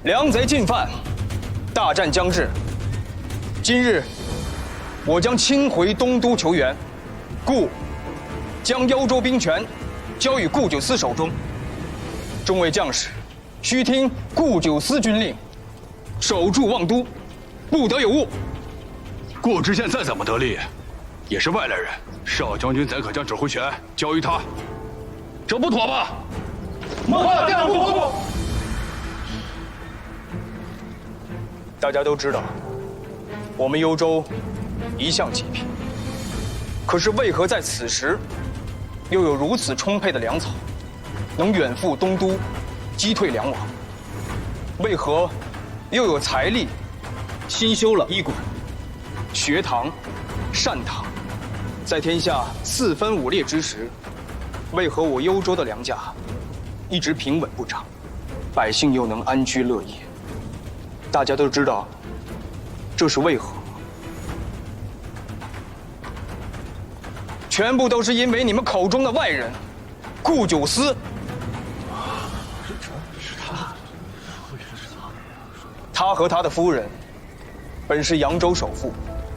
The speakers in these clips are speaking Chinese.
良贼进犯，大战将至。今日，我将亲回东都求援，故将幽州兵权交与顾九思手中。众位将士，须听顾九思军令，守住望都，不得有误。顾知县再怎么得力，也是外来人，少将军怎可将指挥权交于他？这不妥吧？末调部。大家都知道，我们幽州一向济贫，可是为何在此时，又有如此充沛的粮草，能远赴东都，击退梁王？为何又有财力，新修了医馆、学堂、善堂？在天下四分五裂之时，为何我幽州的粮价一直平稳不涨，百姓又能安居乐业？大家都知道，这是为何吗？全部都是因为你们口中的外人，顾九思。他和他的夫人，本是扬州首富，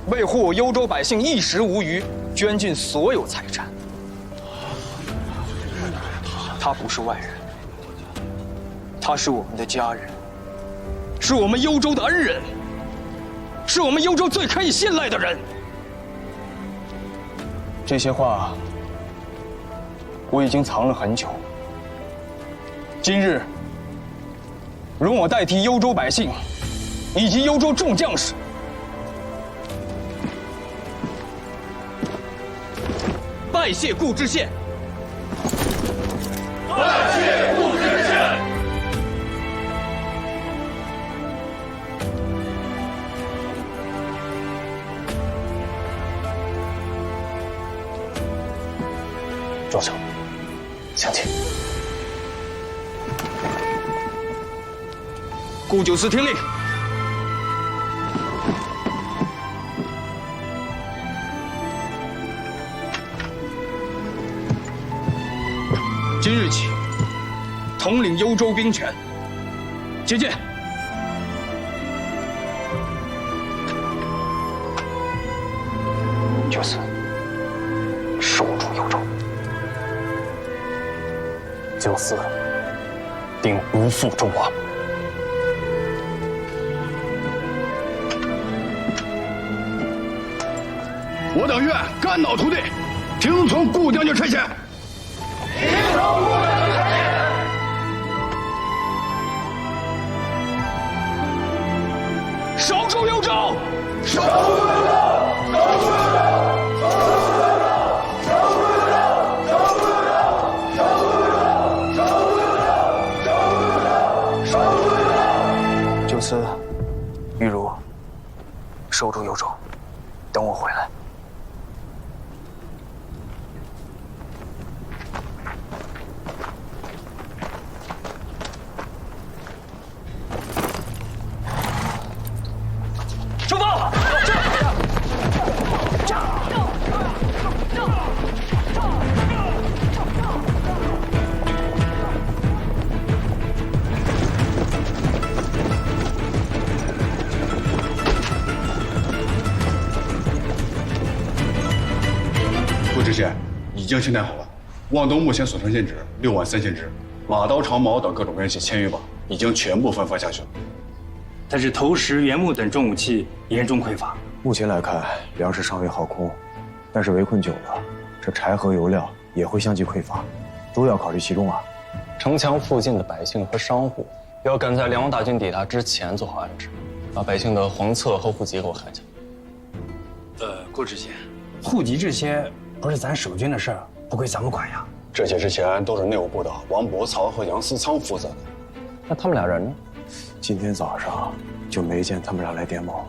为护我幽州百姓衣食无虞，捐尽所有财产。他不是外人，他是我们的家人，是我们幽州的恩人，是我们幽州最可以信赖的人。这些话我已经藏了很久。今日，容我代替幽州百姓以及幽州众将士，拜谢顾知县。拜谢顾知县。庄生，相请。顾九思听令，今日起，统领幽州兵权。接见。九思，守住幽州，九思定不负众望。我等愿肝脑涂地，听从顾将军差遣。听从顾将军差遣。守住幽州，守住幽州，守住幽州，守住幽州，守住幽州，守住幽州，守住幽州，守住幽州，守住幽州。九思，玉茹，守住幽州，等我回来。出发！顾知县已经清点好了，望东目前所剩现值63000只，马刀、长矛等各种兵器1000余把，已经全部分发下去了。但是投石、原木等重武器严重匮乏。目前来看，粮食尚未耗空，但是围困久了，这柴和油料也会相继匮乏，都要考虑其中啊。城墙附近的百姓和商户要赶在梁王大军抵达之前做好安置，把百姓的黄册和户籍给我看一下。顾知县，户籍这些不是咱守军的事儿，不归咱们管呀。这些之前都是内务部的王伯曹和杨思仓负责的。那他们俩人呢？今天早上就没见他们俩来点卯。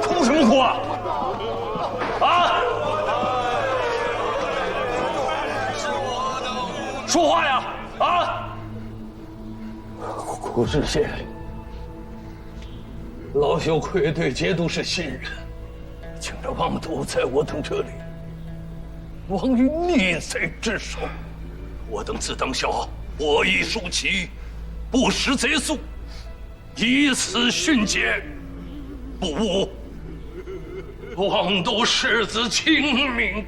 哭什么哭啊？啊！说话呀！啊！顾知县，老朽愧对节度使信任，请这王都在我等这里，枉于逆贼之手。我等自当校博弈数奇，不识贼速，以此训诫，不误王都世子清明。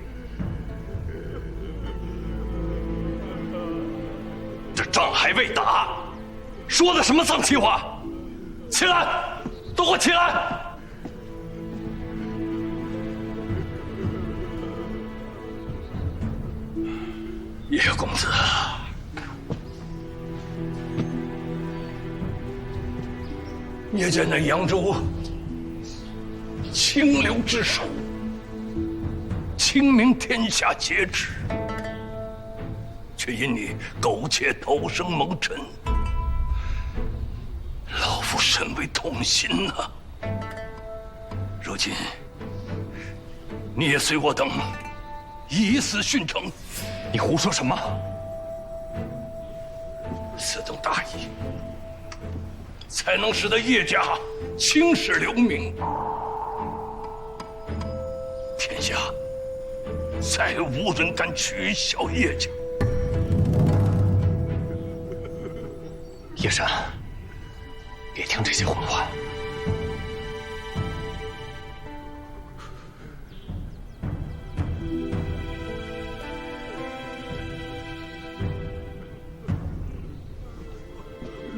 这仗还未打，说的什么脏气话？起来，都给我起来！叶公子，叶见那扬州清流之首，清明天下皆知，却因你苟且偷生蒙尘，老夫甚为痛心呐。如今你也随我等以死殉城，你胡说什么？此等大义，才能使得叶家青史留名，天下再无人敢取笑叶家。叶山，别听这些混话。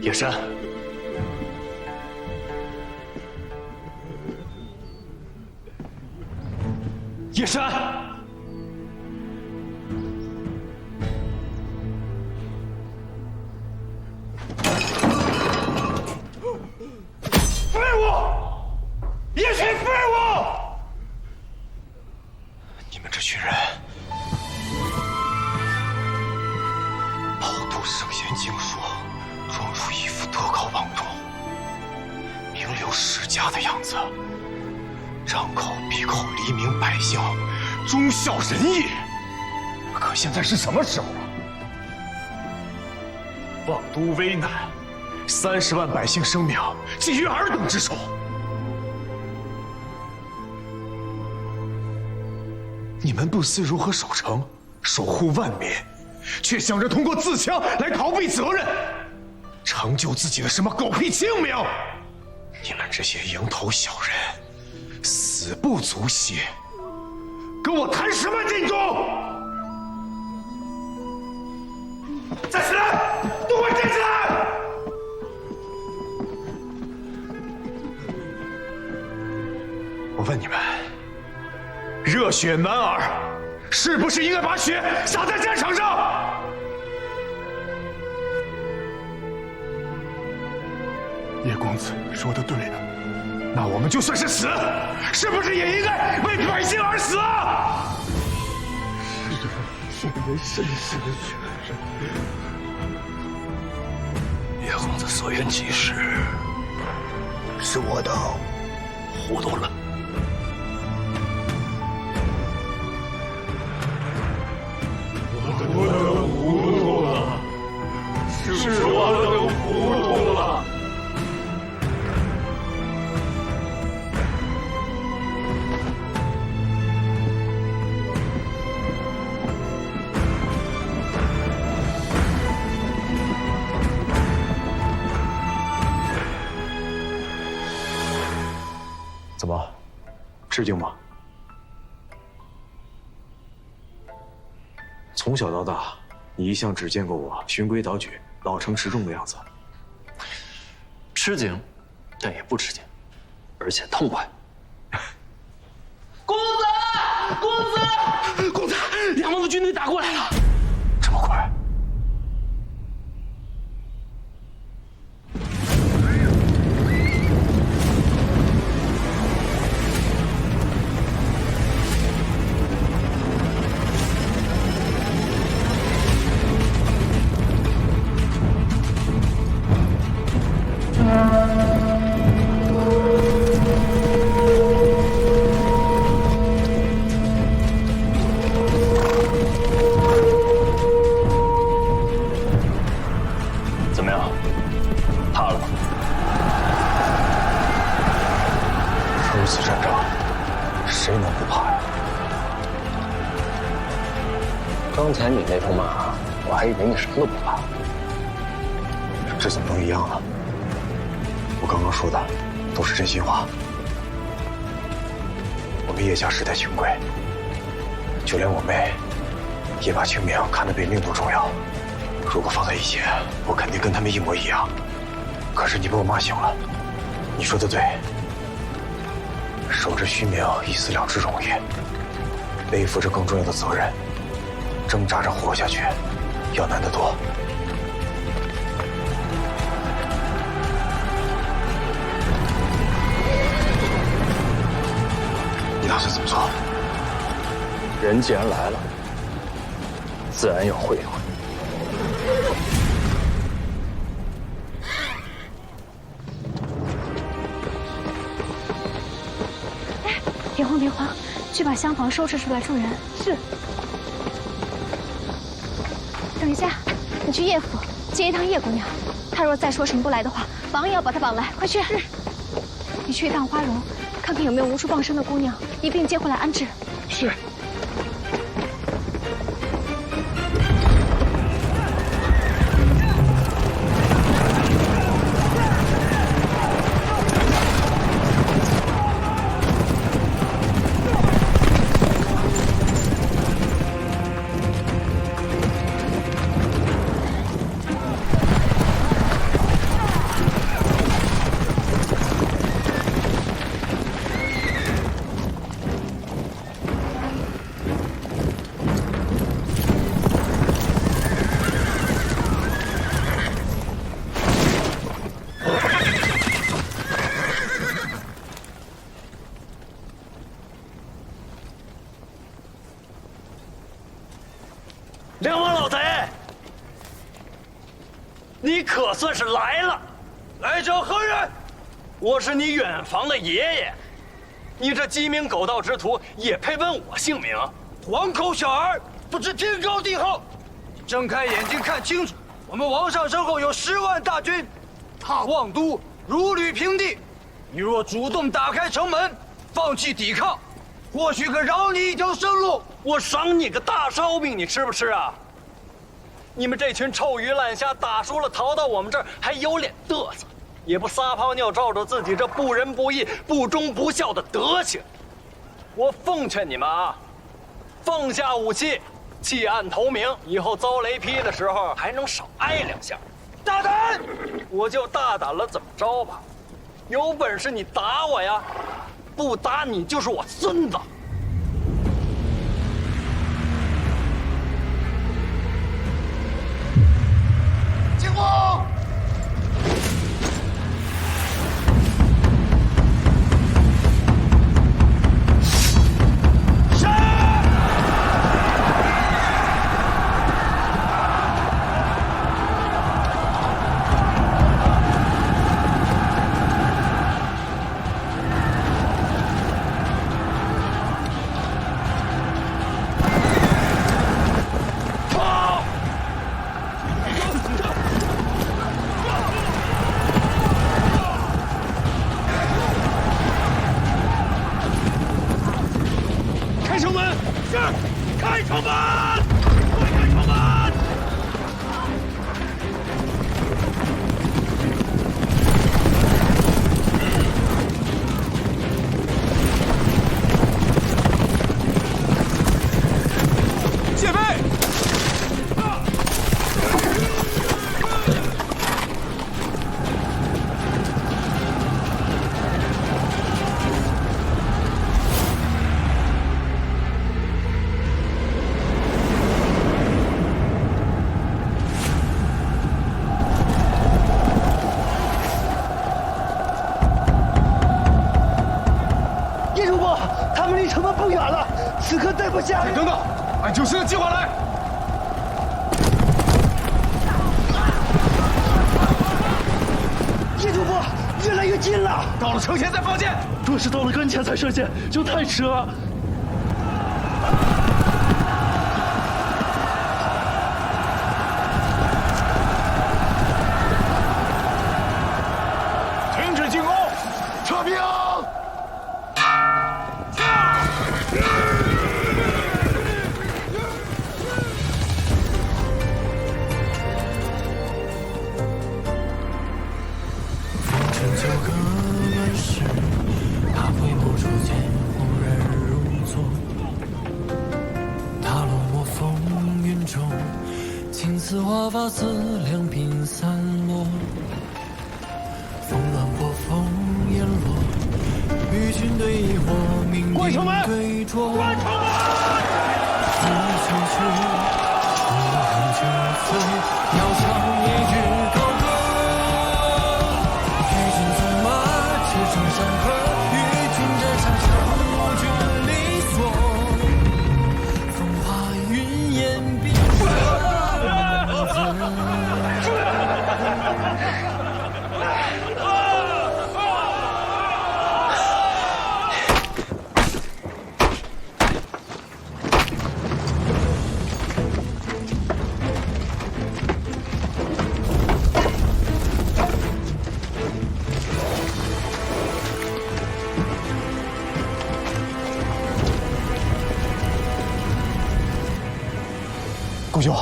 叶山，叶山，废物！叶群废物！你们这群人，饱读圣贤经书，装出一副德高望重、名流世家的样子，张口闭口黎民百姓，忠孝仁义。可现在是什么时候啊？望都危难，30万百姓生命寄于尔等之手。你们不思如何守城，守护万民，却想着通过自强来逃避责任，成就自己的什么狗屁清明！你们这些蝇头小人，死不足惜，跟我谈什么尽忠？站起来！都给我站起来！我问你们，热血男儿，是不是应该把血洒在战场上？叶公子说的对的，那我们就算是死，是不是也应该为百姓而死啊？是为生死的确认。叶公子所言极是，是我等糊涂了。我等糊涂了，是我等糊涂了。怎么，吃惊吗？从小到大，你一向只见过我循规蹈矩、老成持重的样子。吃惊，但也不吃惊，而且痛快。公子，公子，公子，梁王的军队打过来了！这么快？谁能不怕呀？刚才你那通骂，我还以为你什么都不怕。这怎么能一样呢？我刚刚说的都是真心话。我们叶家世代清贵，就连我妹也把清明看得比命都重要。如果放在以前，我肯定跟他们一模一样。可是你被我骂醒了，你说的对，守着虚名一死了之容易，背负着更重要的责任，挣扎着活下去，要难得多。你打算怎么做？人既然来了，自然要会一会。别慌别慌，去把厢房收拾出来住人。是。等一下，你去叶府接一趟叶姑娘，她若再说什么不来的话，绑也要把她绑来。快去！是。你去一趟花荣，看看有没有无处傍身的姑娘，一并接回来安置。是。梁王老贼，你可算是来了！来者何人？我是你远房的爷爷，你这鸡鸣狗盗之徒也配问我姓名？黄口小儿，不知天高地厚。睁开眼睛看清楚，我们王上身后有10万大军，踏望都，如履平地。你若主动打开城门，放弃抵抗，或许可饶你一条生路。我赏你个大烧饼，你吃不吃啊？你们这群臭鱼烂虾，打输了逃到我们这儿，还有脸嘚瑟，也不撒泡尿照照自己这不仁不义、不忠不孝的德行。我奉劝你们啊，放下武器，弃暗投明，以后遭雷劈的时候还能少挨2下。大胆！我就大胆了，怎么着吧？有本事你打我呀，不打你就是我孙子。进攻！开城门！快开城门！戒备！城门不远了，此刻待不下。等等，按救生的计划来。叶主播，越来越近了。到了城前再放箭，若是到了跟前才射箭，就太迟了。停止进攻，撤兵。花发丝两鬓散落，风乱破风烟落，与君对弈我命运对酌。关城门！思秋去，无痕酒醉，遥唱一句高歌。与君纵马，驰骋山河，与君战长城，无君离索。风华云烟碧水。顾兄，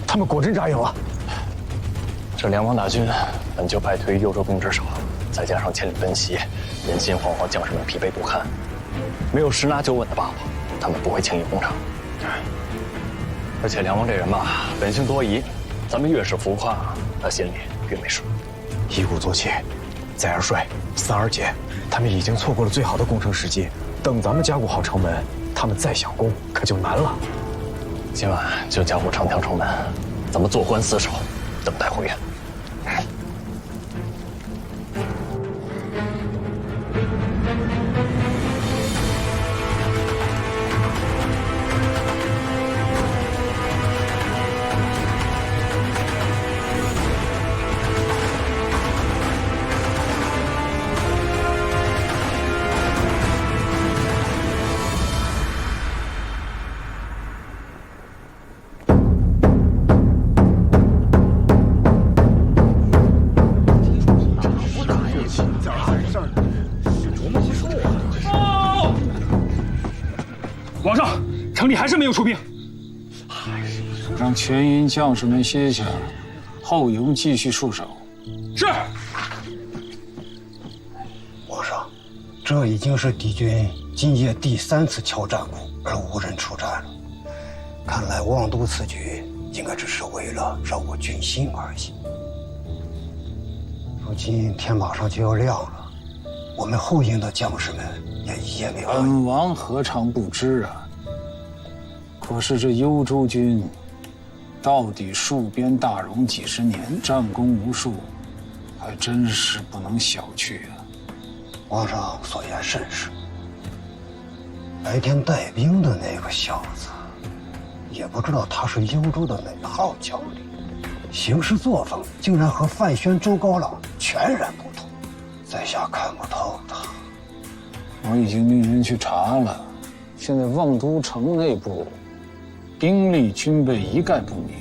他们果真扎营了。这梁王大军本就败退于幽州兵之手，再加上千里奔袭，人心惶惶，将士们疲惫不堪，没有十拿九稳的把握，他们不会轻易攻城。而且梁王这人嘛，本性多疑，咱们越是浮夸，他心里越没数。一鼓作气，再而衰，三而竭，他们已经错过了最好的攻城时机。等咱们加固好城门，他们再想攻可就难了。今晚就加固长江城门，咱们坐关死守，等待回援。皇上，城里还是没有出兵。让全营将士们歇下，后营继续戍守。是。皇上，这已经是敌军今夜第3次敲战鼓而无人出战了。看来望都此举应该只是为了让我军心而已。如今天马上就要亮了，我们后营的将士们也一夜没有。本王何尝不知啊！可是这幽州军到底戍边大戎几十年，战功无数，还真是不能小觑啊！皇上所言甚是。白天带兵的那个小子，也不知道他是幽州的哪号将领，行事作风竟然和范宣、周高朗全然不同，在下看不透他。我已经命人去查了，现在望都城内部兵力军备一概不明，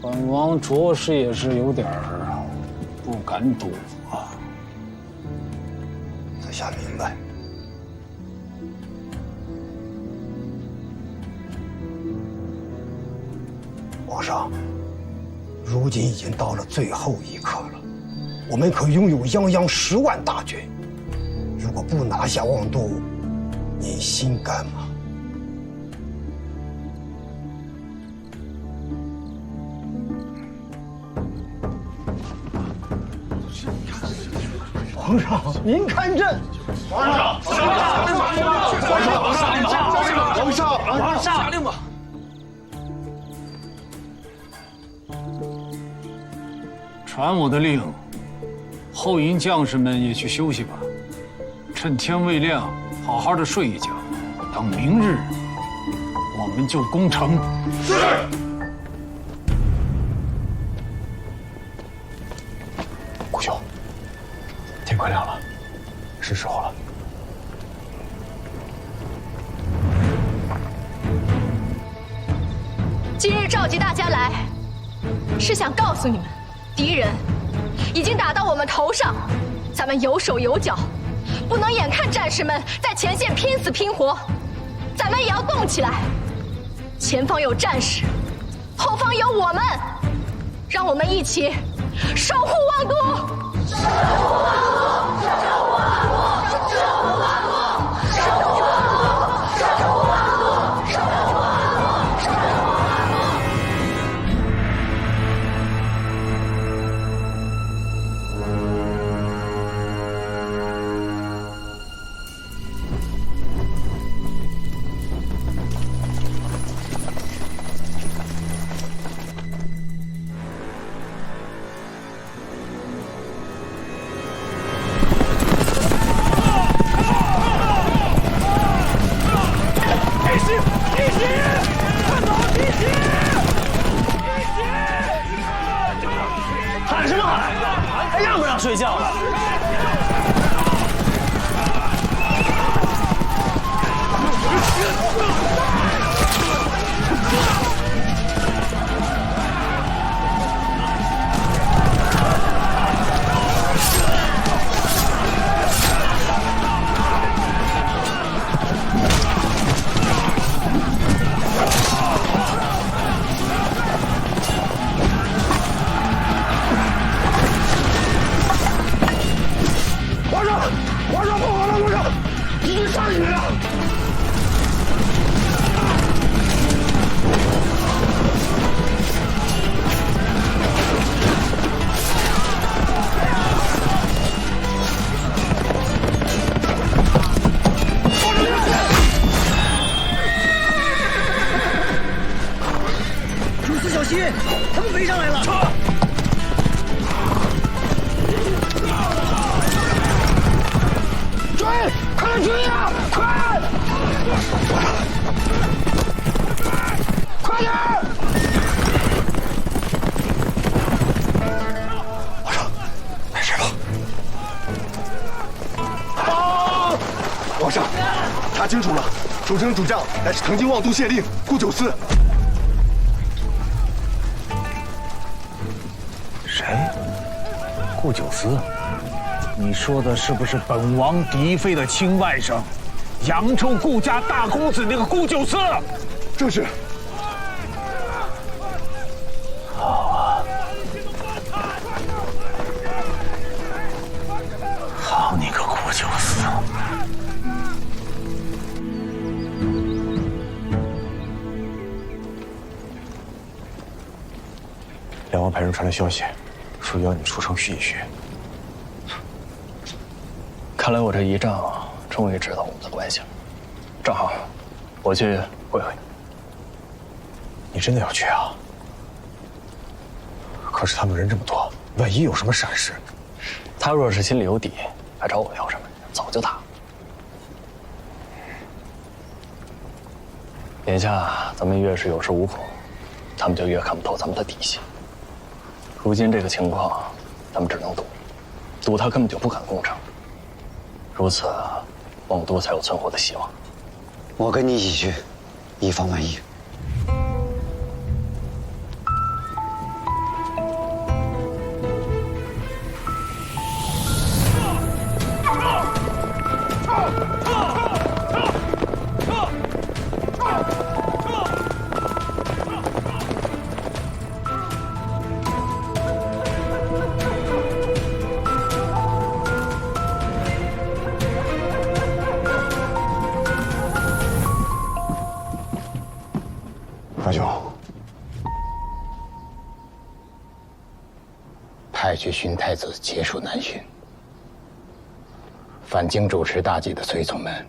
本王着实也是有点不敢赌啊。在下明白。皇上，如今已经到了最后一刻了，我们可拥有泱泱10万大军。如果不拿下望都，您心甘吗？皇上，您看朕！皇上，下令吧！传我的令，后营将士们也去休息吧。趁天未亮，好好的睡一觉，等明日我们就攻城。是。顾兄，天快亮了，是时候了。今日召集大家来，是想告诉你们，敌人已经打到我们头上，咱们有手有脚，不能眼看战士们在前线拼死拼活，咱们也要动起来。前方有战士，后方有我们，让我们一起守护王都。守护王都，守护王都，守护王都，守护王都，守护王都，守护王都，守护王都，守护王都。喊什么喊？还让不让睡觉了？皇上不好了！皇上，敌军杀进来了！主司小心，他们围上来了！追！快追呀！快！快点！皇上，没事吧？啊！皇上，查清楚了，守城主将乃是曾经望都县令顾九思。谁？顾九思？你说的是不是本王嫡妃的亲外甥，扬州顾家大公子那个顾九思？正是。好啊，好你个顾九思！梁王派人传来消息，说要你出城续一续。看来我这一仗终于知道我们的关系了。正好，我去会会。你真的要去啊？可是他们人这么多，万一有什么闪失，他若是心里有底，还找我要什么？早就打了。眼下咱们越是有恃无恐，他们就越看不透咱们的底细。如今这个情况，咱们只能赌他根本就不敢攻城。如此，望都才有存活的希望。我跟你一起去，以防万一。大兄，派去寻太子结束南巡。返京主持大祭的随从们，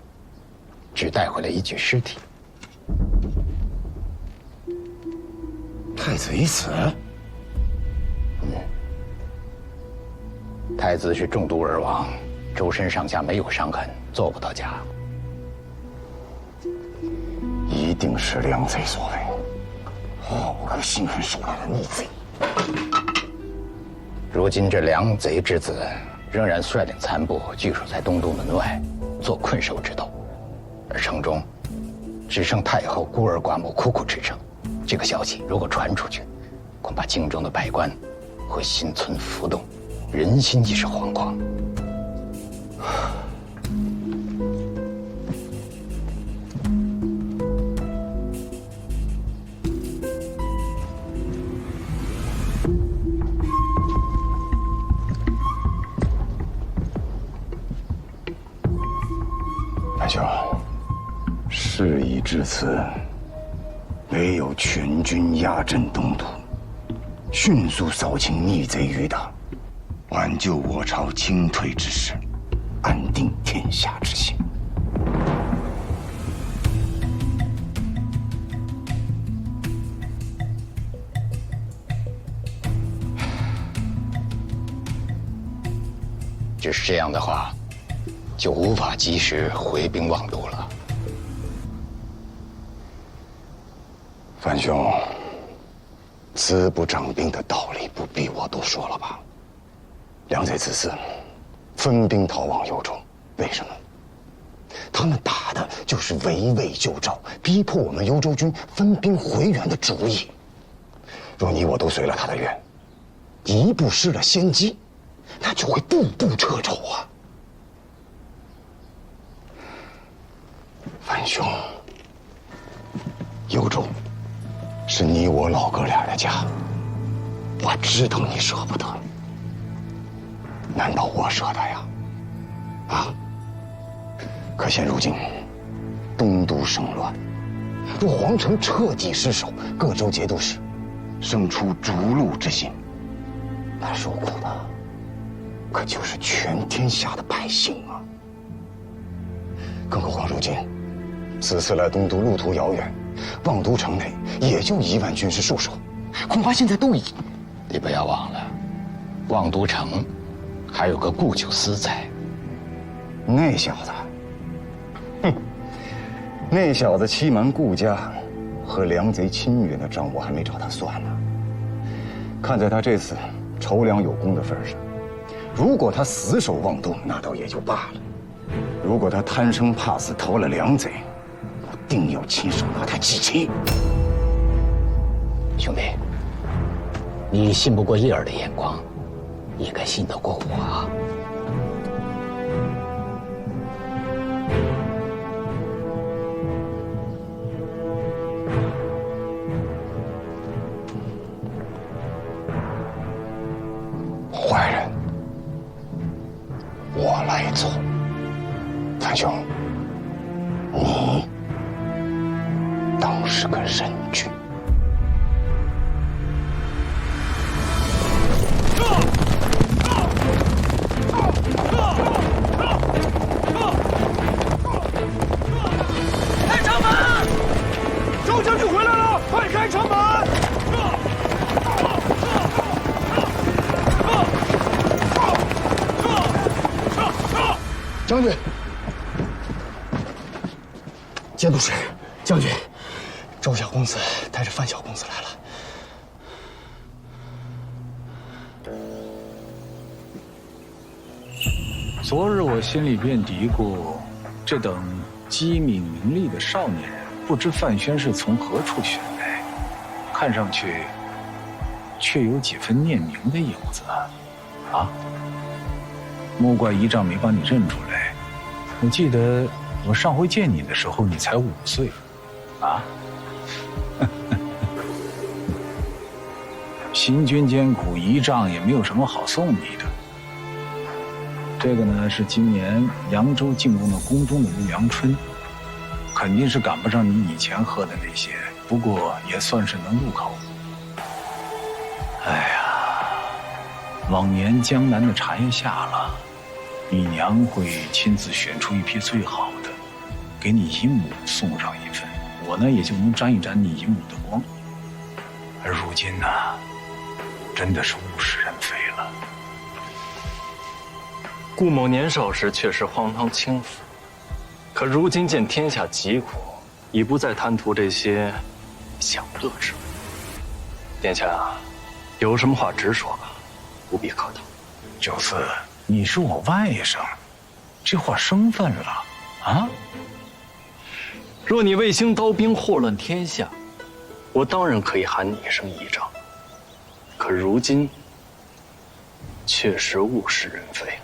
只带回了一具尸体。太子已死。太子是中毒而亡，周身上下没有伤痕，做不到假。一定是梁贼所为。我不该心狠手辣的逆贼。如今这梁贼之子仍然率领残部据守在东都门外，做困守之斗，而城中只剩太后孤儿寡母苦苦支撑。这个消息如果传出去，恐怕京中的百官会心存浮动，人心即是惶恐。大兄，事已至此，唯有全军压阵东都，迅速扫清逆贼余党，挽救我朝清退之势，安定天下之心。只是这样的话，就无法及时回兵望都了。范兄，资不长兵的道理不必我多说了吧？梁贼此次分兵逃往幽州，为什么？他们打的就是围魏救赵，逼迫我们幽州军分兵回援的主意。若你我都随了他的愿，一步失了先机，那就会步步掣肘啊！范兄，幽州是你我老哥俩的家，我知道你舍不得，难道我舍得呀？啊！可现如今东都生乱，若皇城彻底失守，各州节度使生出逐鹿之心，那受苦的可就是全天下的百姓啊！更何况如今此次来东都路途遥远，望都城内也就1万军士戍守，恐怕现在都已……你不要忘了，望都城还有个顾九思在。那小子，哼，那小子欺瞒顾家，和梁贼亲远的账我还没找他算呢。看在他这次筹粮有功的份上，如果他死守望都，那倒也就罢了；如果他贪生怕死投了梁贼，我定要亲手拿他祭旗。兄弟，你信不过叶儿的眼光，也该信得过我啊！坏人，我来做。范兄，你当是个人君。开城门！周将军回来了，快开城门！将军，节度使，将军，周小公子带着范小公子来了。昨日我心里便嘀咕，这等机敏伶俐的少年人，不知范宣是从何处寻来，看上去却有几分念名的影子啊！莫怪仪仗没把你认出来。我记得我上回见你的时候，你才5岁，啊！行军艰苦，仪仗也没有什么好送你的。这个呢，是今年扬州进贡的宫中的牧羊春，肯定是赶不上你以前喝的那些，不过也算是能入口。哎呀，往年江南的茶叶下了，你娘会亲自选出一批最好的，给你姨母送上一份，我呢也就能沾一沾你姨母的光。而如今呢，真的是物是人非了。顾某年少时确实荒唐轻浮，可如今见天下疾苦，已不再贪图这些享乐之物。殿下，有什么话直说吧，不必客套。九思，你是我外甥，这话生分了啊！若你卫星刀兵祸乱天下，我当然可以喊你一声仪仗。可如今，确实物是人非。